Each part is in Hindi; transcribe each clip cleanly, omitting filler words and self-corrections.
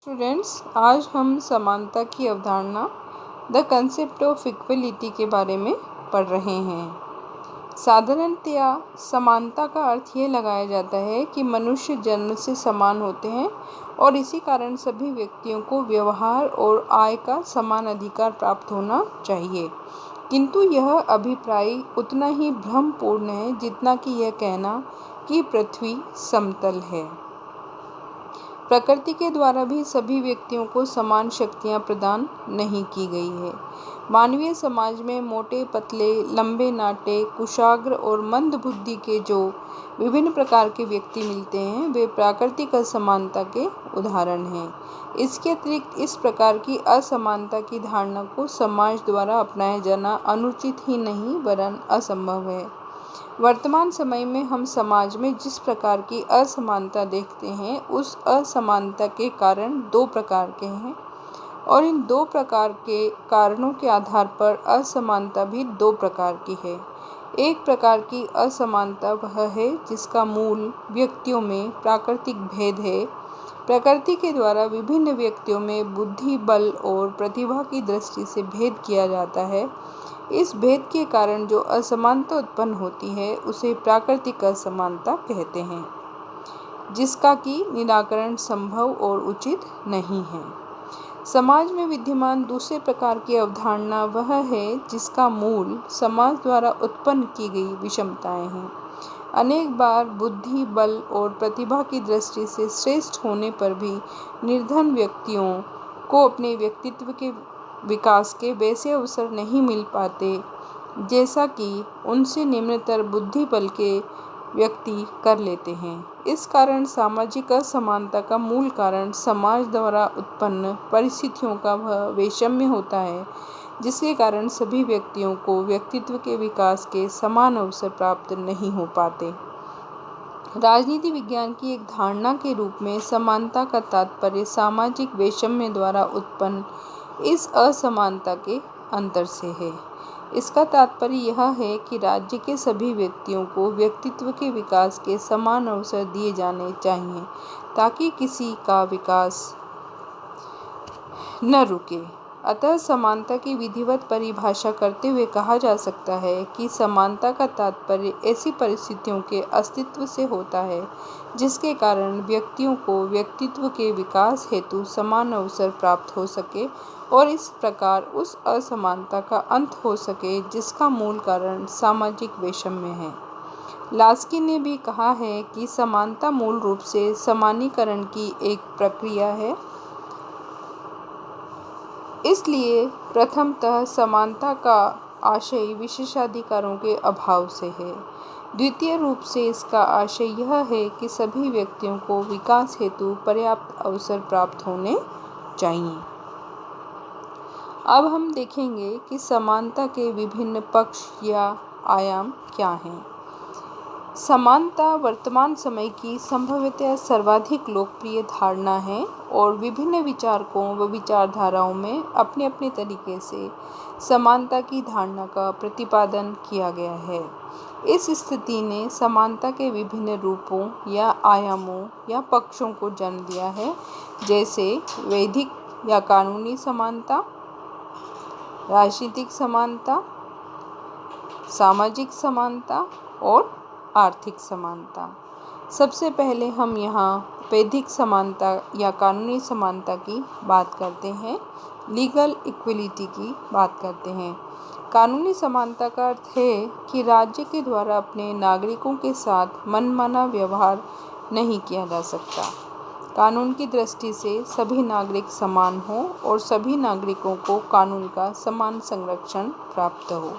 स्टूडेंट्स, आज हम समानता की अवधारणा द कंसेप्ट ऑफ इक्वलिटी के बारे में पढ़ रहे हैं। साधारणतया समानता का अर्थ ये लगाया जाता है कि मनुष्य जन्म से समान होते हैं और इसी कारण सभी व्यक्तियों को व्यवहार और आय का समान अधिकार प्राप्त होना चाहिए। किंतु यह अभिप्राय उतना ही भ्रमपूर्ण है जितना कि यह कहना कि पृथ्वी समतल है। प्रकृति के द्वारा भी सभी व्यक्तियों को समान शक्तियाँ प्रदान नहीं की गई है। मानवीय समाज में मोटे पतले, लंबे नाटे, कुशाग्र और मंद बुद्धि के जो विभिन्न प्रकार के व्यक्ति मिलते हैं, वे प्राकृतिक असमानता के उदाहरण हैं। इसके अतिरिक्त इस प्रकार की असमानता की धारणा को समाज द्वारा अपनाया जाना अनुचित ही नहीं वरन असंभव है। वर्तमान समय में हम समाज में जिस प्रकार की असमानता देखते हैं, उस असमानता के कारण दो प्रकार के हैं और इन दो प्रकार के कारणों के आधार पर असमानता भी दो प्रकार की है। एक प्रकार की असमानता वह है जिसका मूल व्यक्तियों में प्राकृतिक भेद है। प्रकृति के द्वारा विभिन्न व्यक्तियों में बुद्धि, बल और प्रतिभा की दृष्टि से भेद किया जाता है। इस भेद के कारण जो असमानता उत्पन्न होती है, उसे प्राकृतिक असमानता कहते हैं, जिसका कि निराकरण संभव और उचित नहीं है। समाज में विद्यमान दूसरे प्रकार की अवधारणा वह है जिसका मूल समाज द्वारा उत्पन्न की गई विषमताएं हैं। अनेक बार बुद्धि, बल और प्रतिभा की दृष्टि से श्रेष्ठ होने पर भी निर्धन व्यक्तियों को अपने व्यक्तित्व के विकास के वैसे अवसर नहीं मिल पाते जैसा कि उनसे निम्नतर बुद्धि बल के व्यक्ति कर लेते हैं। इस कारण सामाजिक असमानता का मूल कारण समाज द्वारा उत्पन्न परिस्थितियों का वह वैषम्य होता है, जिसके कारण सभी व्यक्तियों को व्यक्तित्व के विकास के समान अवसर प्राप्त नहीं हो पाते। राजनीति विज्ञान की एक धारणा के रूप में समानता का तात्पर्य सामाजिक वैषम्य द्वारा उत्पन्न इस असमानता के अंतर से है। इसका तात्पर्य यह है कि राज्य के सभी व्यक्तियों को व्यक्तित्व के विकास के समान अवसर दिए जाने चाहिए ताकि किसी का विकास न रुके। अतः समानता की विधिवत परिभाषा करते हुए कहा जा सकता है कि समानता का तात्पर्य ऐसी परिस्थितियों के अस्तित्व से होता है जिसके कारण व्यक्तियों को व्यक्तित्व के विकास हेतु समान अवसर प्राप्त हो सके और इस प्रकार उस असमानता का अंत हो सके जिसका मूल कारण सामाजिक वैषम्य है। लास्की ने भी कहा है कि समानता मूल रूप से समानीकरण की एक प्रक्रिया है। इसलिए प्रथमतः समानता का आशय विशेषाधिकारों के अभाव से है। द्वितीय रूप से इसका आशय यह है कि सभी व्यक्तियों को विकास हेतु पर्याप्त अवसर प्राप्त होने चाहिए। अब हम देखेंगे कि समानता के विभिन्न पक्ष या आयाम क्या हैं। समानता वर्तमान समय की संभवतः सर्वाधिक लोकप्रिय धारणा है और विभिन्न विचारकों व विचारधाराओं में अपने अपने तरीके से समानता की धारणा का प्रतिपादन किया गया है। इस स्थिति ने समानता के विभिन्न रूपों या आयामों या पक्षों को जन्म दिया है, जैसे वैधिक या कानूनी समानता, राजनीतिक समानता, सामाजिक समानता और आर्थिक समानता। सबसे पहले हम यहाँ वैधिक समानता या कानूनी समानता की बात करते हैं, लीगल इक्वलिटी की बात करते हैं। कानूनी समानता का अर्थ है कि राज्य के द्वारा अपने नागरिकों के साथ मनमाना व्यवहार नहीं किया जा सकता। कानून की दृष्टि से सभी नागरिक समान हों और सभी नागरिकों को कानून का समान संरक्षण प्राप्त हो।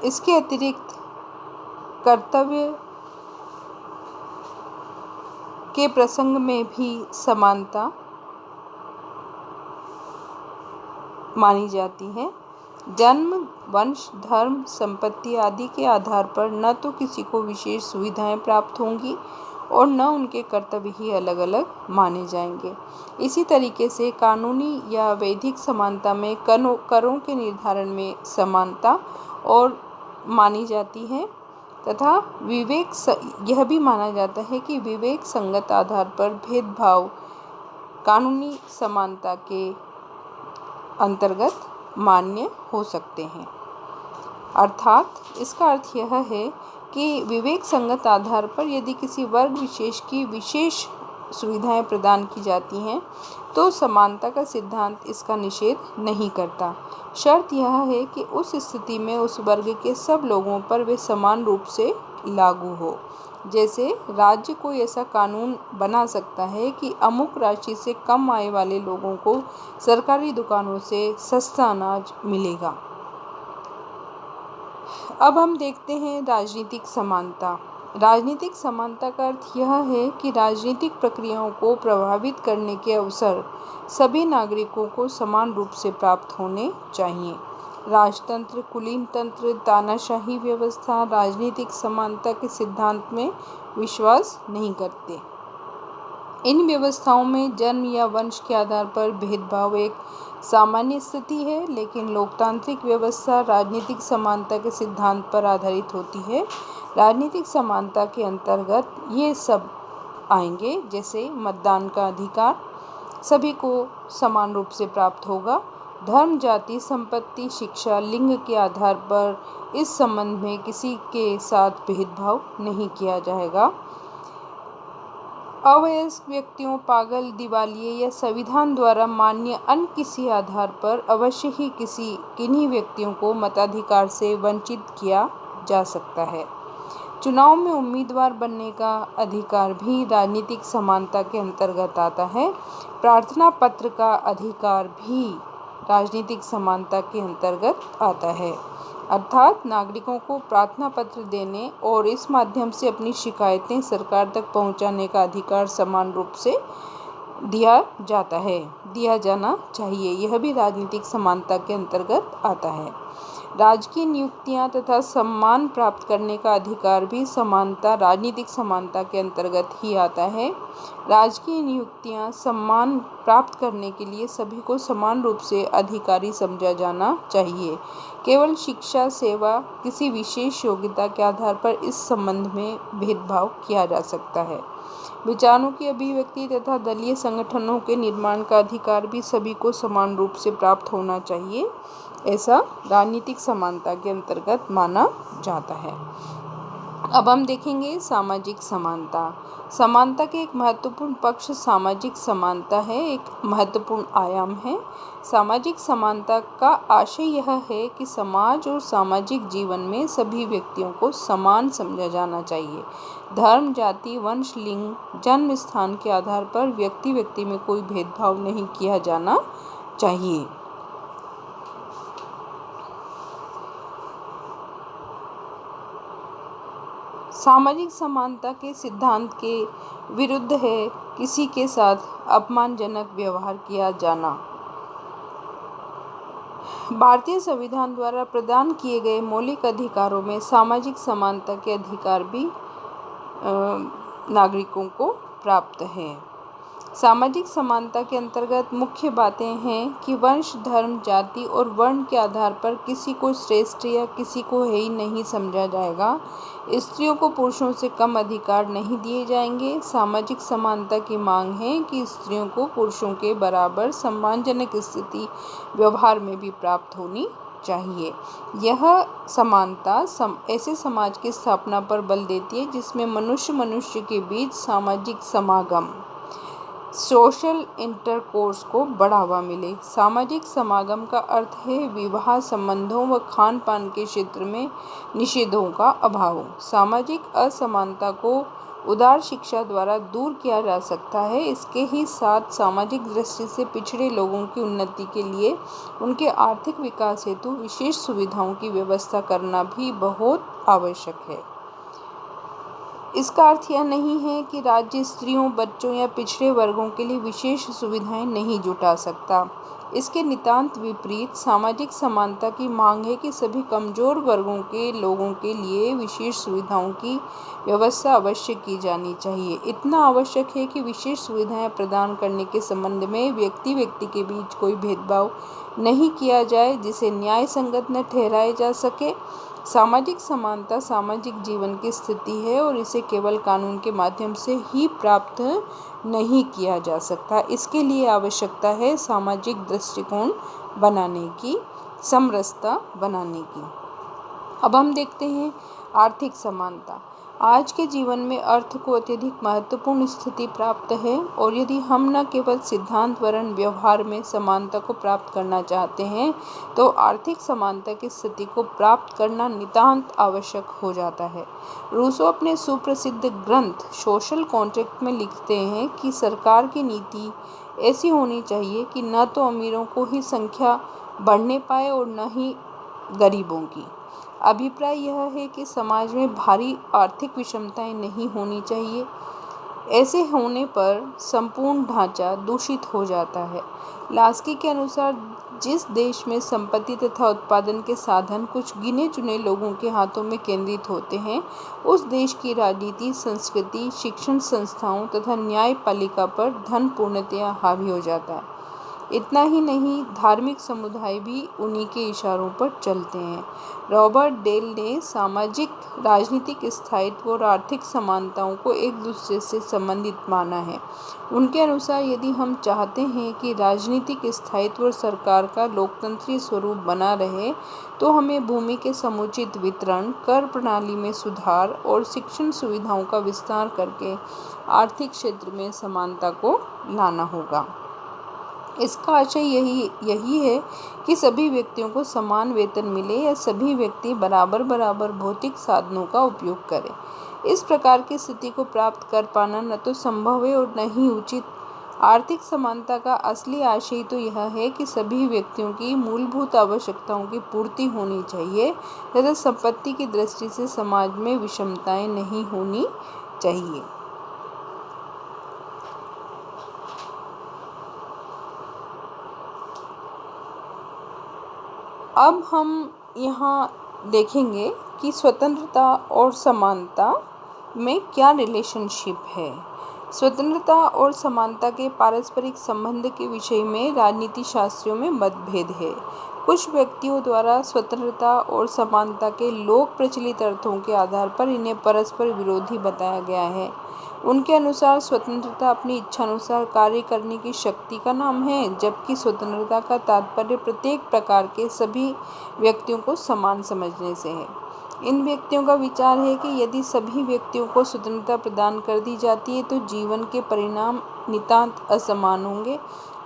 इसके अतिरिक्त कर्तव्य के प्रसंग में भी समानता मानी जाती है। जन्म, वंश, धर्म, संपत्ति आदि के आधार पर न तो किसी को विशेष सुविधाएं प्राप्त होंगी और न उनके कर्तव्य ही अलग अलग माने जाएंगे। इसी तरीके से कानूनी या वैधिक समानता में करों के निर्धारण में समानता और मानी जाती है तथा यह भी माना जाता है कि विवेक संगत आधार पर भेदभाव कानूनी समानता के अंतर्गत मान्य हो सकते हैं। अर्थात इसका अर्थ यह है कि विवेक संगत आधार पर यदि किसी वर्ग विशेष की विशेष सुविधाएं प्रदान की जाती हैं तो समानता का सिद्धांत इसका निषेध नहीं करता। शर्त यह है कि उस स्थिति में उस वर्ग के सब लोगों पर वे समान रूप से लागू हो। जैसे राज्य कोई ऐसा कानून बना सकता है कि अमुक राशि से कम आय वाले लोगों को सरकारी दुकानों से सस्ता अनाज मिलेगा। अब हम देखते हैं राजनीतिक समानता। राजनीतिक समानता का अर्थ यह है कि राजनीतिक प्रक्रियाओं को प्रभावित करने के अवसर सभी नागरिकों को समान रूप से प्राप्त होने चाहिए। राजतंत्र, कुलीन तंत्र, तानाशाही व्यवस्था राजनीतिक समानता के सिद्धांत में विश्वास नहीं करते। इन व्यवस्थाओं में जन्म या वंश के आधार पर भेदभाव एक सामान्य स्थिति है, लेकिन लोकतांत्रिक व्यवस्था राजनीतिक समानता के सिद्धांत पर आधारित होती है। राजनीतिक समानता के अंतर्गत ये सब आएंगे, जैसे मतदान का अधिकार सभी को समान रूप से प्राप्त होगा। धर्म, जाति, संपत्ति, शिक्षा, लिंग के आधार पर इस संबंध में किसी के साथ भेदभाव नहीं किया जाएगा। अवयस्क व्यक्तियों, पागल, दिवालिये या संविधान द्वारा मान्य अन्य किसी आधार पर अवश्य ही किन्हीं व्यक्तियों को मताधिकार से वंचित किया जा सकता है। चुनाव में उम्मीदवार बनने का अधिकार भी राजनीतिक समानता के अंतर्गत आता है। प्रार्थना पत्र का अधिकार भी राजनीतिक समानता के अंतर्गत आता है। अर्थात नागरिकों को प्रार्थना पत्र देने और इस माध्यम से अपनी शिकायतें सरकार तक पहुंचाने का अधिकार समान रूप से दिया जाना चाहिए। यह भी राजनीतिक समानता के अंतर्गत आता है। राजकीय नियुक्तियां तथा सम्मान प्राप्त करने का अधिकार भी राजनीतिक समानता के अंतर्गत ही आता है। राजकीय नियुक्तियां, सम्मान प्राप्त करने के लिए सभी को समान रूप से अधिकारी समझा जाना चाहिए। केवल शिक्षा, सेवा, किसी विशेष योग्यता के आधार पर इस संबंध में भेदभाव किया जा सकता है। विचारों की अभिव्यक्ति तथा दलीय संगठनों के निर्माण का अधिकार भी सभी को समान रूप से प्राप्त होना चाहिए। ऐसा राजनीतिक समानता के अंतर्गत माना जाता है। अब हम देखेंगे सामाजिक समानता। समानता के एक महत्वपूर्ण पक्ष सामाजिक समानता है, एक महत्वपूर्ण आयाम है। सामाजिक समानता का आशय यह है कि समाज और सामाजिक जीवन में सभी व्यक्तियों को समान समझा जाना चाहिए। धर्म, जाति, वंश, लिंग, जन्म स्थान के आधार पर व्यक्ति में कोई भेदभाव नहीं किया जाना चाहिए। सामाजिक समानता के सिद्धांत के विरुद्ध है किसी के साथ अपमानजनक व्यवहार किया जाना। भारतीय संविधान द्वारा प्रदान किए गए मौलिक अधिकारों में सामाजिक समानता के अधिकार भी नागरिकों को प्राप्त है। सामाजिक समानता के अंतर्गत मुख्य बातें हैं कि वंश, धर्म, जाति और वर्ण के आधार पर किसी को श्रेष्ठ या किसी को हेय नहीं समझा जाएगा। स्त्रियों को पुरुषों से कम अधिकार नहीं दिए जाएंगे। सामाजिक समानता की मांग है कि स्त्रियों को पुरुषों के बराबर सम्मानजनक स्थिति व्यवहार में भी प्राप्त होनी चाहिए। यह समानता ऐसे समाज की स्थापना पर बल देती है जिसमें मनुष्य के बीच सामाजिक समागम, सोशल इंटरकोर्स को बढ़ावा मिले। सामाजिक समागम का अर्थ है विवाह संबंधों व खान पान के क्षेत्र में निषेधों का अभाव। सामाजिक असमानता को उदार शिक्षा द्वारा दूर किया जा सकता है। इसके ही साथ सामाजिक दृष्टि से पिछड़े लोगों की उन्नति के लिए उनके आर्थिक विकास हेतु विशेष सुविधाओं की व्यवस्था करना भी बहुत आवश्यक है। इसका अर्थ यह नहीं है कि राज्य स्त्रियों, बच्चों या पिछड़े वर्गों के लिए विशेष सुविधाएं नहीं जुटा सकता। इसके नितांत विपरीत सामाजिक समानता की मांग है कि सभी कमजोर वर्गों के लोगों के लिए विशेष सुविधाओं की व्यवस्था अवश्य की जानी चाहिए। इतना आवश्यक है कि विशेष सुविधाएं प्रदान करने के संबंध में व्यक्ति व्यक्ति के बीच कोई भेदभाव नहीं किया जाए जिसे न्याय संगत न ठहराया जा सके। सामाजिक समानता सामाजिक जीवन की स्थिति है और इसे केवल कानून के माध्यम से ही प्राप्त नहीं किया जा सकता। इसके लिए आवश्यकता है सामाजिक दृष्टिकोण बनाने की, समरसता बनाने की। अब हम देखते हैं आर्थिक समानता। आज के जीवन में अर्थ को अत्यधिक महत्वपूर्ण स्थिति प्राप्त है और यदि हम न केवल सिद्धांत वरन व्यवहार में समानता को प्राप्त करना चाहते हैं तो आर्थिक समानता की स्थिति को प्राप्त करना नितांत आवश्यक हो जाता है। रूसो अपने सुप्रसिद्ध ग्रंथ सोशल कॉन्ट्रैक्ट में लिखते हैं कि सरकार की नीति ऐसी होनी चाहिए कि न तो अमीरों को ही संख्या बढ़ने पाए और न ही गरीबों की। अभिप्राय यह है कि समाज में भारी आर्थिक विषमताएं नहीं होनी चाहिए। ऐसे होने पर संपूर्ण ढांचा दूषित हो जाता है। लास्की के अनुसार जिस देश में संपत्ति तथा उत्पादन के साधन कुछ गिने चुने लोगों के हाथों में केंद्रित होते हैं उस देश की राजनीति, संस्कृति, शिक्षण संस्थाओं तथा न्यायपालिका पर धन पूर्णतया हावी हो जाता है। इतना ही नहीं, धार्मिक समुदाय भी उन्हीं के इशारों पर चलते हैं। रॉबर्ट डेल ने सामाजिक राजनीतिक स्थायित्व और आर्थिक समानताओं को एक दूसरे से संबंधित माना है। उनके अनुसार यदि हम चाहते हैं कि राजनीतिक स्थायित्व और सरकार का लोकतंत्रीय स्वरूप बना रहे तो हमें भूमि के समुचित वितरण, कर प्रणाली में सुधार और शिक्षण सुविधाओं का विस्तार करके आर्थिक क्षेत्र में समानता को लाना होगा। इसका आशय यही है कि सभी व्यक्तियों को समान वेतन मिले या सभी व्यक्ति बराबर भौतिक साधनों का उपयोग करें। इस प्रकार की स्थिति को प्राप्त कर पाना न तो संभव है और न ही उचित। आर्थिक समानता का असली आशय तो यह है कि सभी व्यक्तियों की मूलभूत आवश्यकताओं की पूर्ति होनी चाहिए तथा संपत्ति की दृष्टि से समाज में विषमताएं नहीं होनी चाहिए। अब हम यहाँ देखेंगे कि स्वतंत्रता और समानता में क्या रिलेशनशिप है। स्वतंत्रता और समानता के पारस्परिक संबंध के विषय में राजनीति शास्त्रियों में मतभेद है। कुछ व्यक्तियों द्वारा स्वतंत्रता और समानता के लोक प्रचलित अर्थों के आधार पर इन्हें परस्पर विरोधी बताया गया है। उनके अनुसार स्वतंत्रता अपनी इच्छानुसार कार्य करने की शक्ति का नाम है, जबकि स्वतंत्रता का तात्पर्य प्रत्येक प्रकार के सभी व्यक्तियों को समान समझने से है। इन व्यक्तियों का विचार है कि यदि सभी व्यक्तियों को स्वतंत्रता प्रदान कर दी जाती है तो जीवन के परिणाम नितांत असमान होंगे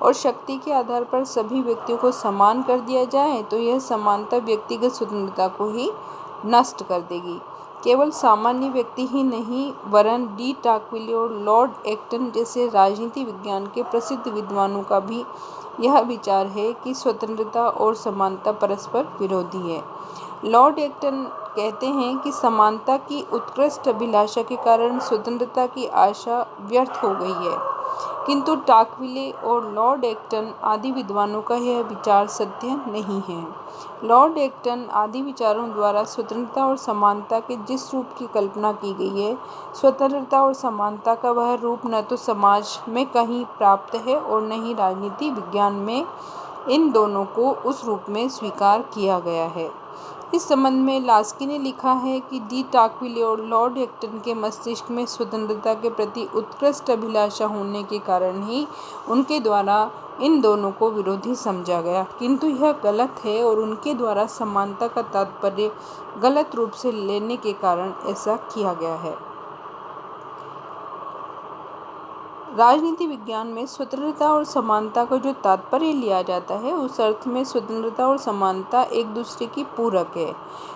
और शक्ति के आधार पर सभी व्यक्तियों को समान कर दिया जाए तो यह समानता व्यक्तिगत स्वतंत्रता को ही नष्ट कर देगी। केवल सामान्य व्यक्ति ही नहीं वरन डी टाकविले और लॉर्ड एक्टन जैसे राजनीति विज्ञान के प्रसिद्ध विद्वानों का भी यह विचार है कि स्वतंत्रता और समानता परस्पर विरोधी है। लॉर्ड एक्टन कहते हैं कि समानता की उत्कृष्ट अभिलाषा के कारण स्वतंत्रता की आशा व्यर्थ हो गई है, किंतु टाकविले और लॉर्ड एक्टन आदि विद्वानों का यह विचार सत्य नहीं है। लॉर्ड एक्टन आदि विचारों द्वारा स्वतंत्रता और समानता के जिस रूप की कल्पना की गई है, स्वतंत्रता और समानता का वह रूप न तो समाज में कहीं प्राप्त है और न ही राजनीति विज्ञान में इन दोनों को उस रूप में स्वीकार किया गया है। इस संबंध में लास्की ने लिखा है कि डी टाकविले और लॉर्ड एक्टन के मस्तिष्क में स्वतंत्रता के प्रति उत्कृष्ट अभिलाषा होने के कारण ही उनके द्वारा इन दोनों को विरोधी समझा गया, किंतु यह गलत है और उनके द्वारा समानता का तात्पर्य गलत रूप से लेने के कारण ऐसा किया गया है। राजनीति विज्ञान में स्वतंत्रता और समानता का जो तात्पर्य लिया जाता है उस अर्थ में स्वतंत्रता और समानता एक दूसरे की पूरक है।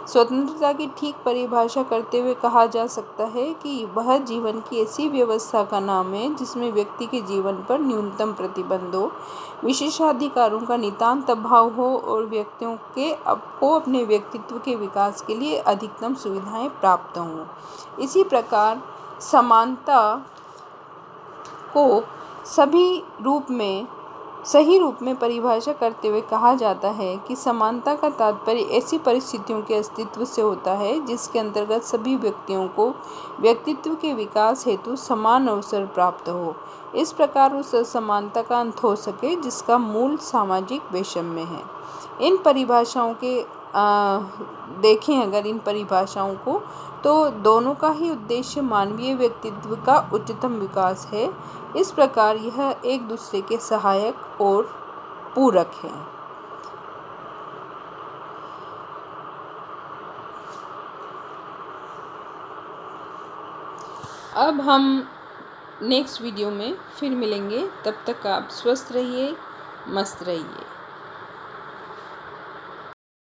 स्वतंत्रता की ठीक परिभाषा करते हुए कहा जा सकता है कि वह जीवन की ऐसी व्यवस्था का नाम है जिसमें व्यक्ति के जीवन पर न्यूनतम प्रतिबंध हो, विशेषाधिकारों का नितांत अभाव हो और व्यक्तियों को अपने व्यक्तित्व के विकास के लिए अधिकतम सुविधाएं प्राप्त हों। इसी प्रकार समानता को सभी रूप में सही रूप में परिभाषा करते हुए कहा जाता है कि समानता का तात्पर्य ऐसी परिस्थितियों के अस्तित्व से होता है जिसके अंतर्गत सभी व्यक्तियों को व्यक्तित्व के विकास हेतु समान अवसर प्राप्त हो। इस प्रकार उस असमानता का अंत हो सके जिसका मूल सामाजिक वैषम्य है। इन परिभाषाओं के देखें अगर इन परिभाषाओं को, तो दोनों का ही उद्देश्य मानवीय व्यक्तित्व का उच्चतम विकास है। इस प्रकार यह एक दूसरे के सहायक और पूरक हैं। अब हम नेक्स्ट वीडियो में फिर मिलेंगे। तब तक आप स्वस्थ रहिए, मस्त रहिए।